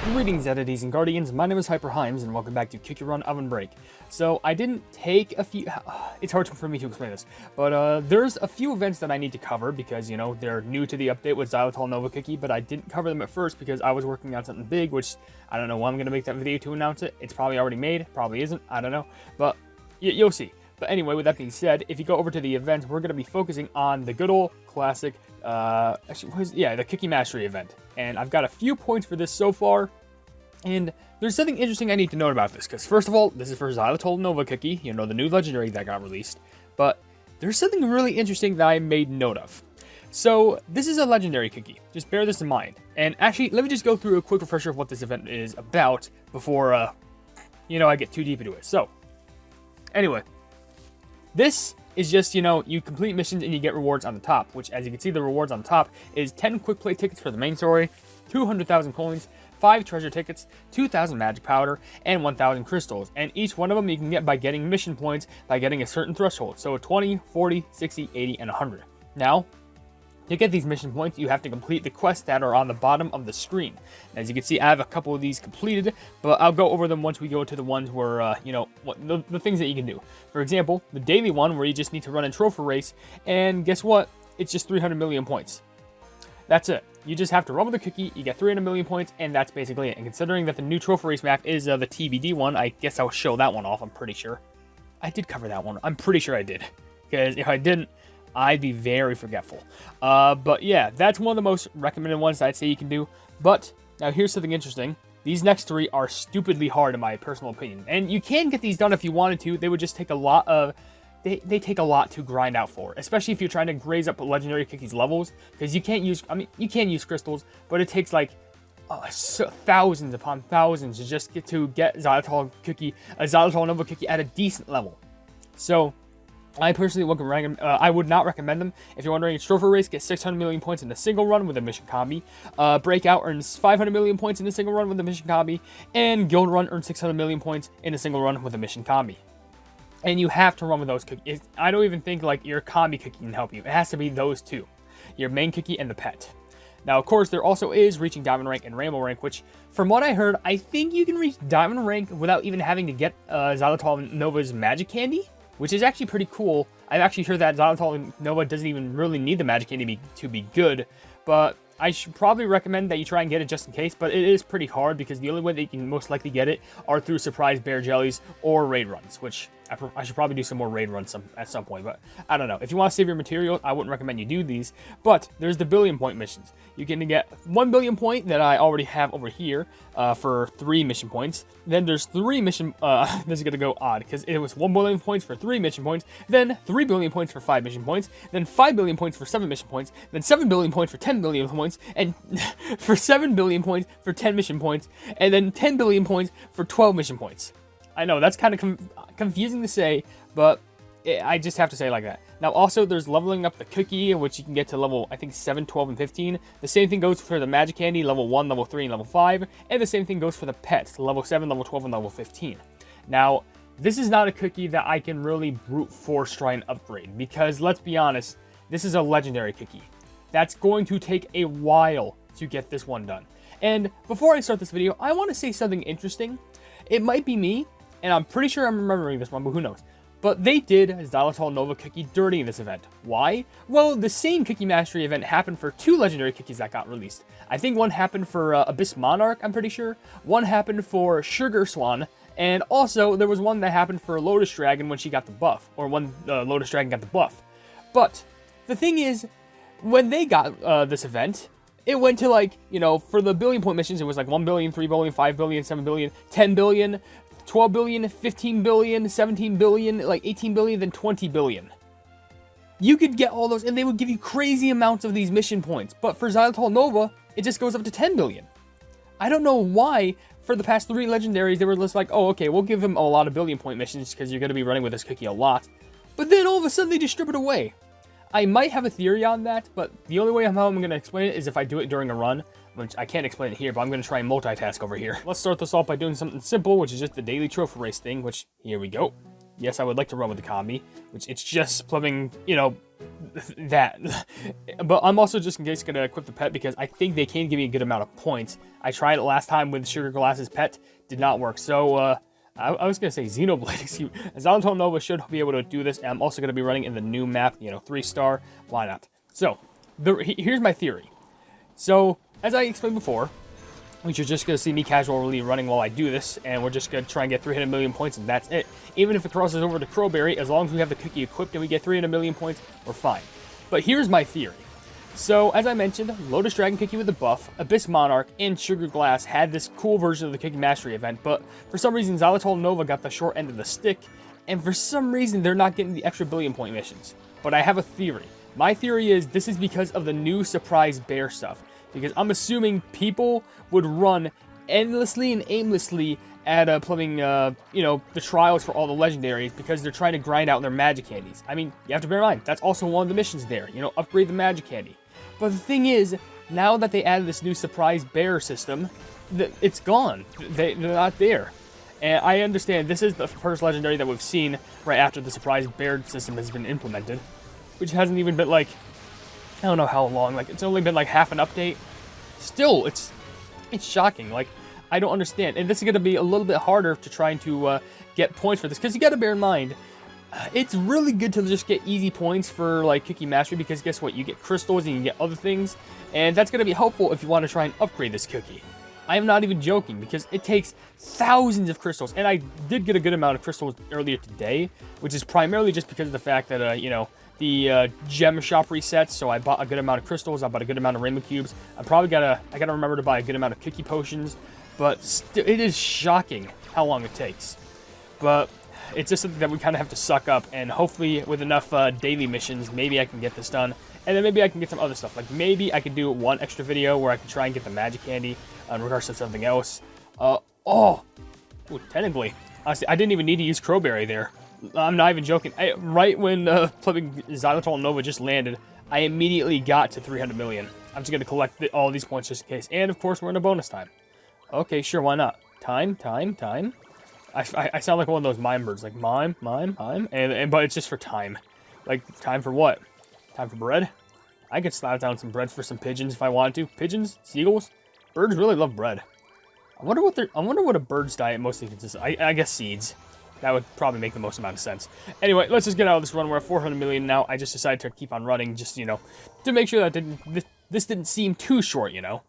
Greetings, entities and guardians. My name is HyperHimes, and welcome back to Kick Your Run OvenBreak. So I didn't take a few. It's hard for me to explain this, but there's a few events that I need to cover because they're new to the update with Xylitol Nova Cookie, but I didn't cover them at first because I was working on something big, which I don't know when I'm gonna make that video to announce it. It's probably already made, probably isn't. I don't know, but you'll see. But anyway, with that being said, if you go over to the event, we're going to be focusing on the good old classic, the Cookie Mastery event. And I've got a few points for this so far. And there's something interesting I need to note about this. Because first of all, this is for Xylitol Nova Cookie, the new legendary that got released. But there's something really interesting that I made note of. So this is a legendary cookie. Just bear this in mind. And actually, let me just go through a quick refresher of what this event is about before, I get too deep into it. So, anyway. This is just, you complete missions and you get rewards on the top, which, as you can see, the rewards on the top is 10 quick play tickets for the main story, 200,000 coins, 5 treasure tickets, 2,000 magic powder, and 1,000 crystals. And each one of them you can get by getting mission points by getting a certain threshold. So 20, 40, 60, 80, and 100. Now, to get these mission points, you have to complete the quests that are on the bottom of the screen. As you can see, I have a couple of these completed, but I'll go over them once we go to the ones where, the things that you can do. For example, the daily one where you just need to run a trophy race, and guess what? It's just 300 million points. That's it. You just have to run with the cookie, you get 300 million points, and that's basically it. And considering that the new trophy race map is the TBD one, I guess I'll show that one off, I'm pretty sure. I did cover that one. I'm pretty sure I did. Because if I didn't, I'd be very forgetful. But yeah, that's one of the most recommended ones that I'd say you can do. But now here's something interesting. These next three are stupidly hard in my personal opinion. And you can get these done if you wanted to. They would just take a lot of... They take a lot to grind out for. Especially if you're trying to raise up legendary cookies levels. Because you can't use... you can use crystals. But it takes like... thousands upon thousands to just get Xylitol Nova Cookie at a decent level. So... I personally I would not recommend them. If you're wondering, Trophy Race gets 600 million points in a single run with a mission combi. Breakout earns 500 million points in a single run with a mission combi. And Guild Run earns 600 million points in a single run with a mission combi. And you have to run with those cookies. I don't even think like your combi cookie can help you. It has to be those two. Your main cookie and the pet. Now, of course, there also is reaching Diamond Rank and Rainbow Rank, which, from what I heard, I think you can reach Diamond Rank without even having to get Xylitol Nova's Magic Candy, which is actually pretty cool. I've actually heard that Xylitol Nova doesn't even really need the Magic Candy to be good, but I should probably recommend that you try and get it just in case, but it is pretty hard because the only way that you can most likely get it are through surprise bear jellies or raid runs, which I should probably do some more raid runs at some point, but I don't know. If you want to save your material, I wouldn't recommend you do these, but there's the billion point missions. You can get 1 billion point that I already have over here for 3 mission points. Then there's 3 mission, this is going to go odd because it was 1 billion points for 3 mission points, then 3 billion points for 5 mission points, then 5 billion points for 7 mission points, then 7 billion points for 10 billion points, and for 7 billion points for 10 mission points, and then 10 billion points for 12 mission points. I know, that's kind of confusing to say, but I just have to say it like that. Now, also, there's leveling up the cookie, which you can get to level, I think, 7, 12, and 15. The same thing goes for the Magic Candy, level 1, level 3, and level 5. And the same thing goes for the pets, level 7, level 12, and level 15. Now, this is not a cookie that I can really brute force try and upgrade, because, let's be honest, this is a legendary cookie. That's going to take a while to get this one done. And before I start this video, I want to say something interesting. It might be me, and I'm pretty sure I'm remembering this one, but who knows. But they did Xylitol Nova Cookie dirty in this event. Why? Well, the same Cookie Mastery event happened for 2 legendary cookies that got released. I think one happened for Abyss Monarch, I'm pretty sure. One happened for Sugar Swan. And also, there was one that happened for Lotus Dragon when she got the buff. Or when Lotus Dragon got the buff. But, the thing is, when they got this event, it went to like, for the billion point missions, it was like 1 billion, 3 billion, 5 billion, 7 billion, 10 billion, 12 billion, 15 billion, 17 billion, like 18 billion, then 20 billion. You could get all those, and they would give you crazy amounts of these mission points. But for Xylitol Nova, it just goes up to 10 billion. I don't know why, for the past 3 legendaries, they were just like, oh, okay, we'll give them a lot of billion point missions because you're going to be running with this cookie a lot. But then all of a sudden, they just strip it away. I might have a theory on that, but the only way how I'm going to explain it is if I do it during a run, which I can't explain it here, but I'm going to try and multitask over here. Let's start this off by doing something simple, which is just the daily trophy race thing, which, here we go. yes, I would like to run with the combi, which it's just plumbing, you know, that. But I'm also just in case going to equip the pet because I think they can give me a good amount of points. I tried it last time with Sugar Glass's pet, did not work. So, I was going to say Xenoblade, excuse me. Xylitol Nova should be able to do this, and I'm also going to be running in the new map, you know, 3-star, why not? So, here's my theory. So, as I explained before, which you're just going to see me casually running while I do this, and we're just going to try and get 300 million points, and that's it. Even if it crosses over to Crowberry, as long as we have the cookie equipped and we get 300 million points, we're fine. But here's my theory. So, as I mentioned, Lotus Dragon Cookie with the buff, Abyss Monarch, and Sugar Glass had this cool version of the Cookie Mastery event, but for some reason, Xylitol Nova got the short end of the stick, and for some reason, they're not getting the extra billion point missions. But I have a theory. My theory is this is because of the new Surprise Bear stuff, because I'm assuming people would run endlessly and aimlessly at plumbing, you know, the trials for all the legendaries because they're trying to grind out their magic candies. I mean, you have to bear in mind, that's also one of the missions there, you know, upgrade the magic candy. But the thing is, now that they added this new Surprise Bear system, it's gone. They're not there. And I understand this is the first legendary that we've seen right after the Surprise Bear system has been implemented, which hasn't even been like, I don't know how long, like it's only been like half an update. Still, it's shocking. Like, I don't understand. And this is going to be a little bit harder to trying to get points for this, because you got to bear in mind, it's really good to just get easy points for like Cookie Mastery, because guess what? You get crystals and you get other things, and that's going to be helpful if you want to try and upgrade this cookie. I am not even joking, because it takes thousands of crystals, and I did get a good amount of crystals earlier today, which is primarily just because of the fact that, you know, the gem shop resets, so I bought a good amount of crystals, I bought a good amount of rainbow cubes. I gotta remember to buy a good amount of cookie potions, but it is shocking how long it takes. But it's just something that we kind of have to suck up, and hopefully with enough daily missions, maybe I can get this done, and then maybe I can get some other stuff. Like maybe I could do one extra video where I can try and get the magic candy in regards to something else. Technically, honestly, I didn't even need to use Crowberry there. I'm not even joking. Right when flipping Xylitol Nova just landed, I immediately got to 300 million. I'm just going to collect all these points just in case. And, of course, we're in a bonus time. Okay, sure, why not? Time. I sound like one of those mime birds, like mime, but it's just for time. Like, time for what? Time for bread? I could slap down some bread for some pigeons if I wanted to. Pigeons? Seagulls? Birds really love bread. I wonder what a bird's diet mostly consists of. I guess seeds. That would probably make the most amount of sense. Anyway, let's just get out of this run. We're at 400 million now. I just decided to keep on running, just, you know, to make sure that this didn't seem too short, you know.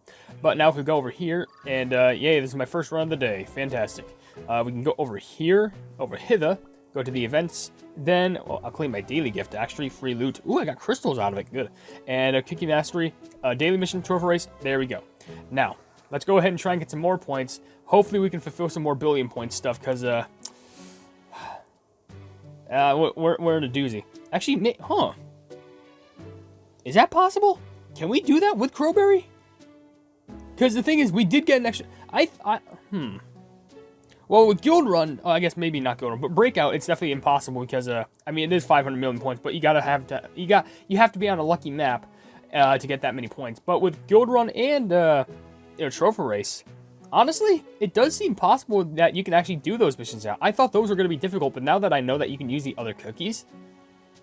But now if we go over here, and yay, this is my first run of the day. Fantastic. We can go over here, over hither, go to the events. Then, well, I'll claim my daily gift, actually. Free loot. Ooh, I got crystals out of it. Good. And a Cookie Mastery, daily mission, trophy race. There we go. Now, let's go ahead and try and get some more points. Hopefully we can fulfill some more billion point stuff, because, we're in a doozy. Actually, is that possible? Can we do that with Crowberry? Because the thing is, we did get an extra... Well, with Guild Run, I guess maybe not Guild Run, but Breakout, it's definitely impossible because, I mean, it is 500 million points, but you have to be on a lucky map to get that many points. But with Guild Run and Trophy Race, honestly, it does seem possible that you can actually do those missions out. I thought those were going to be difficult, but now that I know that you can use the other cookies,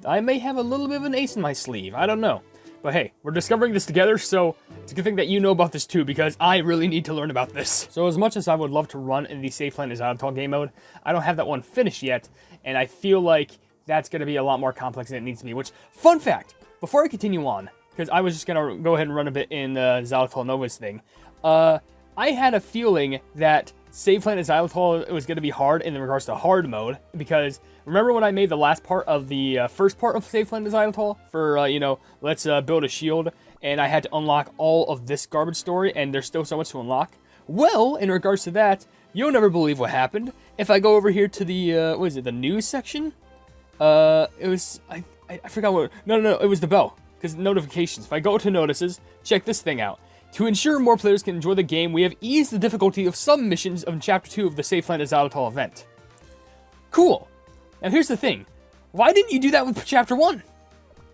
I may have a little bit of an ace in my sleeve. I don't know. But hey, we're discovering this together, so it's a good thing that you know about this too, because I really need to learn about this. So as much as I would love to run in the Safe Planet Xylitol game mode, I don't have that one finished yet, and I feel like that's going to be a lot more complex than it needs to be. Which, fun fact, before I continue on, because I was just going to go ahead and run a bit in Xylitol Nova's thing, I had a feeling that Save Planet Xylitol was going to be hard in regards to hard mode, because remember when I made the last part of the first part of Save Planet Xylitol for, let's build a shield, and I had to unlock all of this garbage story, and there's still so much to unlock? Well, in regards to that, you'll never believe what happened. If I go over here to the, what is it, the news section? It was, I forgot what, no, it was the bell, because notifications. If I go to notices, check this thing out. To ensure more players can enjoy the game, we have eased the difficulty of some missions of Chapter 2 of the Safe Planet Xylitol event. Cool. Now here's the thing. Why didn't you do that with Chapter 1?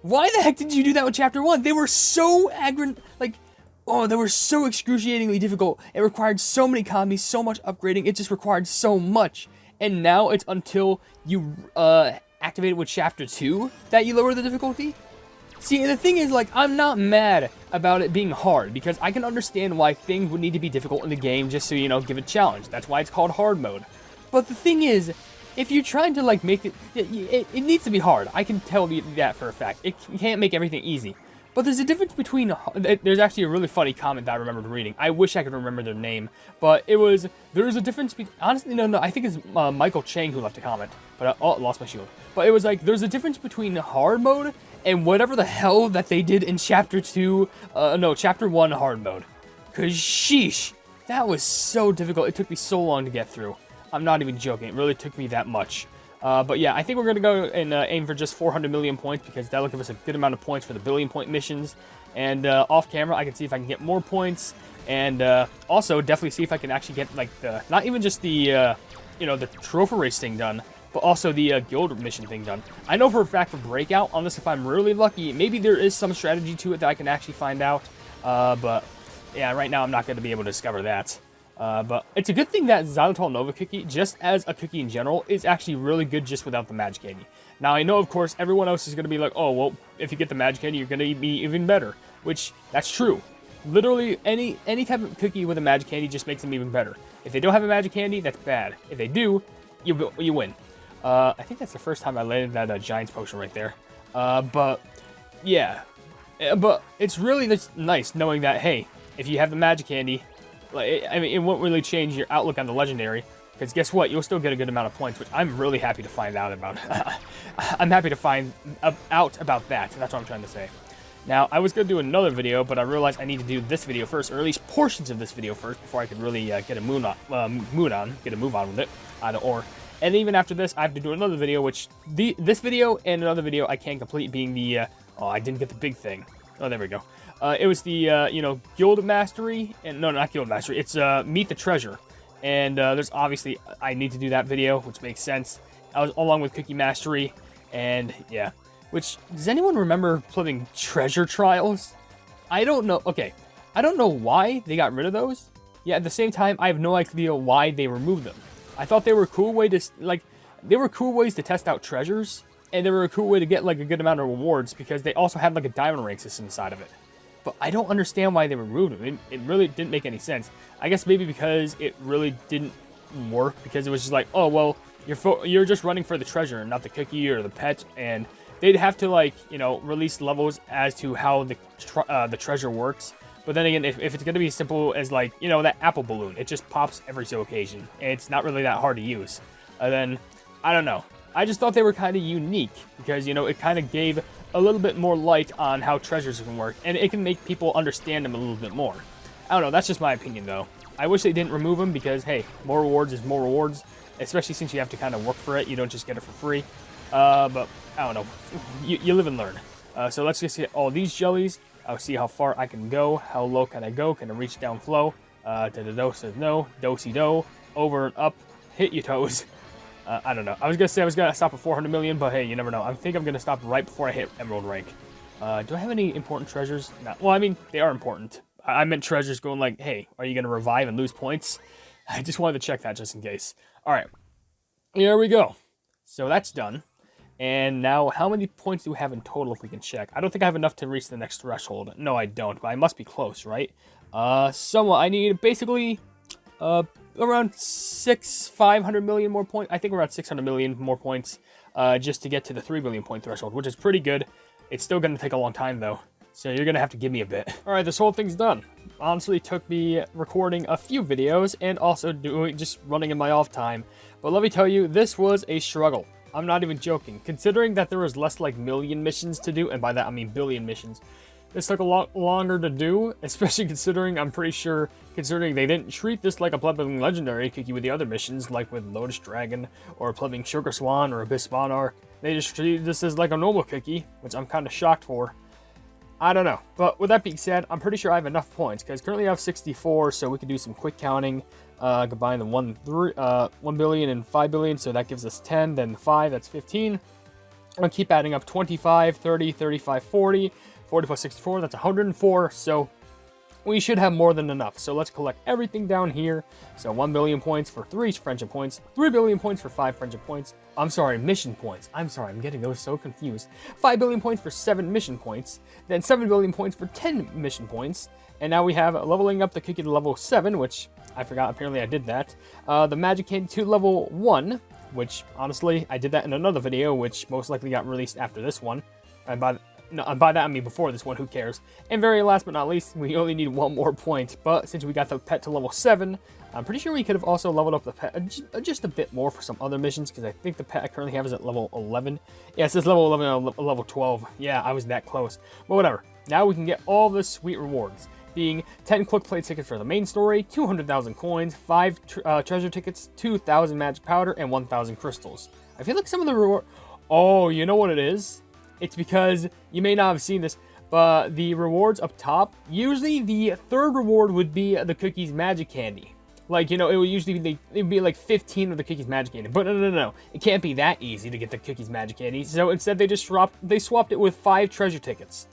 Why the heck did you do that with Chapter 1? They were so they were so excruciatingly difficult. It required so many combis, so much upgrading. It just required so much. and now it's until you activate it with Chapter 2 that you lower the difficulty. See, the thing is, like, I'm not mad about it being hard, because I can understand why things would need to be difficult in the game just to, you know, give a challenge. That's why it's called hard mode. But the thing is, if you're trying to, like, make it... It needs to be hard. I can tell you that for a fact. It can't make everything easy. But there's a difference between... There's actually a really funny comment that I remembered reading. I wish I could remember their name. But it was... There's a difference... Honestly, no. I think it's Michael Chang who left a comment. But I lost my shield. But it was like, there's a difference between hard mode and whatever the hell that they did in Chapter 2... no, Chapter 1 hard mode. Because, sheesh. That was so difficult. It took me so long to get through. I'm not even joking. It really took me that much. But yeah, I think we're going to go and aim for just 400 million points, because that'll give us a good amount of points for the billion point missions. And off camera, I can see if I can get more points. And also definitely see if I can actually get, like, the, not even just the, you know, the trophy race thing done, but also the guild mission thing done. I know for a fact for Breakout, unless if I'm really lucky, maybe there is some strategy to it that I can actually find out. But yeah, right now I'm not going to be able to discover that. But it's a good thing that Xylitol Nova cookie, just as a cookie in general, is actually really good just without the magic candy. Now, I know, of course, everyone else is going to be like, oh, well, if you get the magic candy, you're going to be even better. Which, that's true. Literally, any type of cookie with a magic candy just makes them even better. If they don't have a magic candy, that's bad. If they do, you win. I think that's the first time I landed that Giant's potion right there. But, yeah. But it's really just nice knowing that, hey, if you have the magic candy... Like, I mean, it won't really change your outlook on the legendary, because guess what? You'll still get a good amount of points, which I'm really happy to find out about. I'm happy to find out about that. That's what I'm trying to say. Now, I was going to do another video, but I realized I need to do this video first, or at least portions of this video first, before I could really get a move on with it, either or. And even after this, I have to do another video, which this video and another video I can't complete, being the oh, I didn't get the big thing. Oh, there we go. It was the, you know, Guild Mastery, and no, not Guild Mastery, it's Meet the Treasure. And there's obviously, I need to do that video, which makes sense. I was along with Cookie Mastery, and yeah. Which, does anyone remember playing Treasure Trials? I don't know, okay. I don't know why they got rid of those. Yeah, at the same time, I have no idea why they removed them. I thought they were a cool way to, like, they were cool ways to test out treasures, and they were a cool way to get, like, a good amount of rewards, because they also had, like, a diamond rank system inside of it. But I don't understand why they removed them. It really didn't make any sense. I guess maybe because it really didn't work, because it was just like, oh, well, you're just running for the treasure and not the cookie or the pet, and they'd have to, like, you know, release levels as to how the treasure works. But then again, if it's going to be as simple as, like, you know, that apple balloon, it just pops every so occasion, and it's not really that hard to use. Then, I don't know. I just thought they were kind of unique, because, you know, it kind of gave a little bit more light on how treasures can work, and it can make people understand them a little bit more. I don't know, that's just my opinion, though. I wish they didn't remove them, because, hey, more rewards is more rewards, especially since you have to kind of work for it. You don't just get it for free. But, I don't know. You live and learn. So let's just get all these jellies. I'll see how far I can go. How low can I go? Can I reach down flow? Da-da-do says no. Do-si-do. Over and up. Hit your toes. I don't know. I was going to say I was going to stop at 400 million, but hey, you never know. I think I'm going to stop right before I hit Emerald rank. Do I have any important treasures? No. Well, I mean, they are important. I meant treasures going like, hey, are you going to revive and lose points? I just wanted to check that just in case. All right. Here we go. So that's done. And now, how many points do we have in total if we can check? I don't think I have enough to reach the next threshold. No, I don't, but I must be close, right? Somewhat. I need basically around 500 million more points. I think around 600 million more points just to get to the 3 billion point threshold, which is pretty good. It's still going to take a long time, though. So you're going to have to give me a bit. All right, this whole thing's done. Honestly, it took me recording a few videos and also just running in my off time. But let me tell you, this was a struggle. I'm not even joking. Considering that there was less like million missions to do, and by that I mean billion missions, this took a lot longer to do, especially considering, I'm pretty sure, considering they didn't treat this like a plebeian legendary cookie with the other missions, like with Lotus Dragon, or plebeian Sugar Swan, or Abyss Monarch. They just treated this as like a normal cookie, which I'm kind of shocked for. I don't know. But with that being said, I'm pretty sure I have enough points, because currently I have 64, so we can do some quick counting. Combine the 1 billion and 5 billion, so that gives us 10, then 5, that's 15. I'll keep adding up 25, 30, 35, 40. 40 plus 64, that's 104. So we should have more than enough. So let's collect everything down here. So 1 billion points for 3 friendship points, 3 billion points for 5 friendship points. I'm sorry, mission points. I'm sorry, I'm getting those so confused. 5 billion points for 7 mission points, then 7 billion points for 10 mission points. And now we have leveling up the cookie to level 7, which I forgot, apparently I did that. The magic candy to level 1, which honestly, I did that in another video, which most likely got released after this one. And by that I mean before this one, who cares? And very last but not least, we only need 1 more point. But since we got the pet to level 7, I'm pretty sure we could have also leveled up the pet just a bit more for some other missions, because I think the pet I currently have is at level 11. Yeah, it says level 11 and level 12. Yeah, I was that close. But whatever. Now we can get all the sweet rewards, being 10 quick play tickets for the main story, 200,000 coins, 5 treasure tickets, 2,000 magic powder, and 1,000 crystals. I feel like some of the reward... Oh, you know what it is? It's because you may not have seen this, but the rewards up top, usually the third reward would be the cookies magic candy. Like, you know, it would usually be, it would be like 15 of the cookies magic candy. But no. It can't be that easy to get the cookies magic candy. So instead they just swapped it with 5 treasure tickets.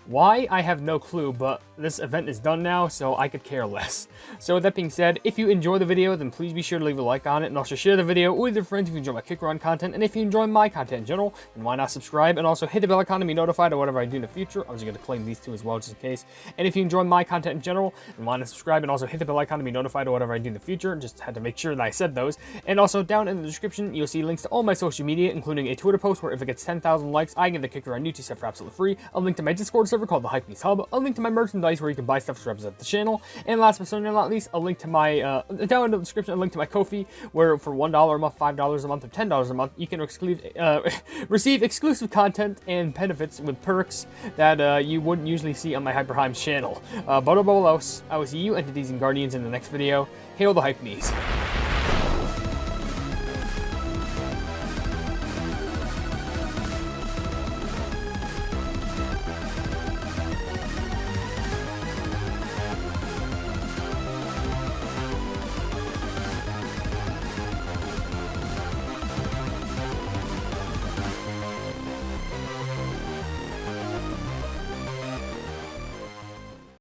Why? I have no clue, but this event is done now, so I could care less. So with that being said, if you enjoy the video, then please be sure to leave a like on it, and also share the video with your friends if you enjoy my kick run content, and if you enjoy my content in general, then why not subscribe, and also hit the bell icon to be notified of whatever I do in the future. I was going to claim these two as well, just in case. And if you enjoy my content in general, then why not subscribe, and also hit the bell icon to be notified of whatever I do in the future. Just had to make sure that I said those. And also down in the description, you'll see links to all my social media, including a Twitter post where if it gets 10,000 likes, I get the kicker on YouTube set for absolutely free, a link to my Discord server called the Hypenese Hub, a link to my merchandise where you can buy stuff to represent the channel, and last but certainly not least, a link to my, down in the description, a link to my Ko-fi, where for $1 a month, $5 a month, or $10 a month, you can receive exclusive content and benefits with perks that you wouldn't usually see on my HyperHimes channel. But above all else, I will see you entities and guardians in the next video. Hail the Hypenese.